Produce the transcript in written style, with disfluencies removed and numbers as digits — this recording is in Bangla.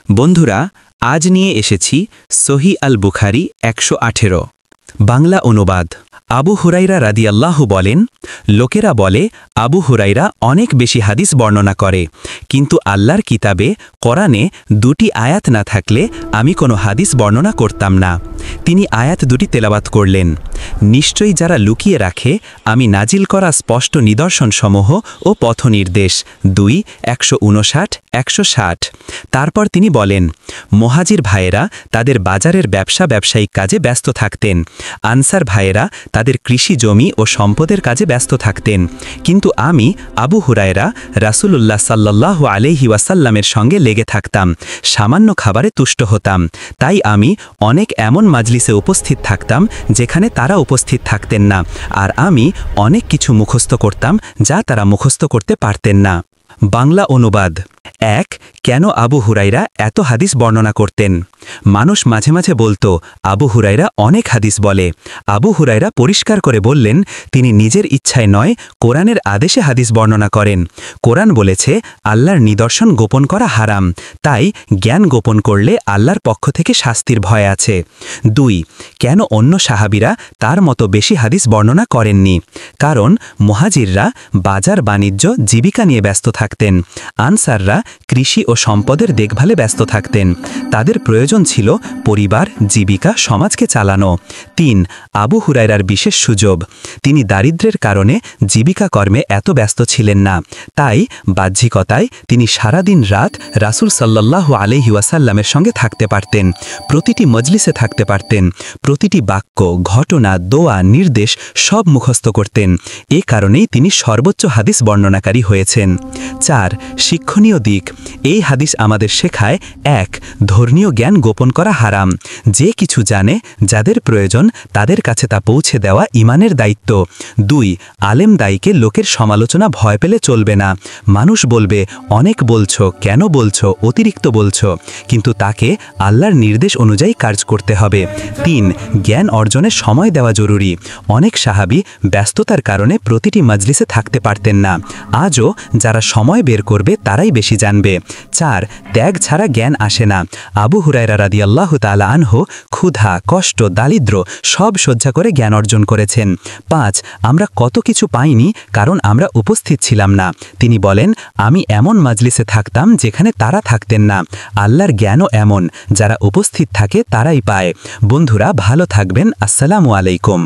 বন্ধুরা, আজ নিয়ে এসেছি সহি আল বুখারি ১১৮ বাংলা অনুবাদ। আবু হুরাইরা রাদিয়াল্লাহু বলেন, লোকেরা বলে আবু হুরাইরা অনেক বেশি হাদিস বর্ণনা করে, কিন্তু আল্লাহর কিতাবে কোরআনে দুটি আয়াত না থাকলে আমি কোনো হাদিস বর্ণনা করতাম না। তিনি আয়াত দুটি তেলাওয়াত করলেন, নিশ্চয়ই যারা লুকিয়ে রাখে আমি নাজিল করা স্পষ্ট নিদর্শনসমূহ ও পথনির্দেশ ২:১৫৯-১৬০। তারপর তিনি বলেন, মুহাজির ভাইয়েরা তাদের বাজারের ব্যবসায়িক কাজে ব্যস্ত থাকতেন, আনসার ভাইয়েরা তাদের কৃষি জমি ও সম্পদের কাজে ব্যস্ত থাকতেন, কিন্তু আমি আবু হুরায়রা রাসূলুল্লাহ সাল্লাল্লাহু আলাইহি ওয়াসাল্লামের সঙ্গে লেগে থাকতাম, সামান্য খাবারে তুষ্ট হতাম। তাই আমি অনেক এমন মাজলিসে উপস্থিত থাকতাম যেখানে তারা উপস্থিত থাকতেন না, আর আমি অনেক কিছু মুখস্থ করতাম যা তারা মুখস্থ করতে পারতেন না। বাংলা অনুবাদ। ১. কেন আবু হুরাইরা এত হাদিস বর্ণনা করতেন? মানুষ মাঝে মাঝে বলতো আবু হুরাইরা অনেক হাদিস বলে। আবু হুরাইরা পরিষ্কার করে বললেন, তিনি নিজের ইচ্ছায় নয়, কোরআনের আদেশে হাদিস বর্ণনা করেন। কোরআন বলেছে আল্লাহর নিদর্শন গোপন করা হারাম, তাই জ্ঞান গোপন করলে আল্লাহর পক্ষ থেকে শাস্তির ভয় আছে। ২. কেন অন্য সাহাবীরা তার মতো বেশি হাদিস বর্ণনা করেননি? কারণ মুহাজিররা বাজার বাণিজ্য জীবিকা নিয়ে ব্যস্ত থাকতেন, আনসাররা কৃষি ও সম্পদের দেখভালে ব্যস্ত থাকতেন। তাদের প্রয়োজন ছিল পরিবার, জীবিকা, সমাজকে চালানো। ৩. আবু হুরায়রার বিশেষ সুযোগ, তিনি দারিদ্র্যের কারণে জীবিকা কর্মে এত ব্যস্ত ছিলেন না, তাই বাহ্যিকতায় তিনি সারাদিন রাত রাসূল সাল্লাল্লাহু আলাইহি ওয়াসাল্লামের সঙ্গে থাকতে পারতেন, প্রতিটি মজলিসে থাকতে পারতেন, প্রতিটি বাক্য, ঘটনা, দোয়া, নির্দেশ সব মুখস্থ করতেন। এ কারণেই তিনি সর্বোচ্চ হাদিস বর্ণনাকারী হয়েছেন। ৪. শিক্ষণীয় দিক, এই হাদিস আমাদের শেখায় ১. ধর্মীয় জ্ঞান গোপন করা হারাম, যে কিছু জানে, যাদের প্রয়োজন তাদের কাছে তা পৌঁছে দেওয়া ঈমানের দায়িত্ব। ২. আলেম দায়ীকে লোকের সমালোচনা ভয় পেলে চলবে না। মানুষ বলবে অনেক বলছো, কেন বলছো, অতিরিক্ত বলছো, কিন্তু তাকে আল্লাহর নির্দেশ অনুযায়ী কাজ করতে হবে। ৩. জ্ঞান অর্জনে সময় দেওয়া জরুরি, অনেক সাহাবী ব্যস্ততার কারণে প্রতিটি মজলিসে থাকতে পারতেন না, আজও যারা সময় বের করবে তারাই বেশি জানবে। ৪. ত্যাগ ছাড়া জ্ঞান আসে না, আবু হুরায়রা রাদিয়াল্লাহু তাআলা আনহু ক্ষুধা, কষ্ট, দারিদ্র্য সব সহ্য করে জ্ঞান অর্জন করেছেন। ৫. আমরা কত কিছু পাইনি কারণ আমরা উপস্থিত ছিলাম না। তিনি বলেন, আমি এমন মাজলিসে থাকতাম যেখানে তারা থাকতেন না। আল্লাহর জ্ঞানও এমন, যারা উপস্থিত থাকে তারাই পায়। বন্ধুরা, ভালো থাকবেন। আসসালামু আলাইকুম।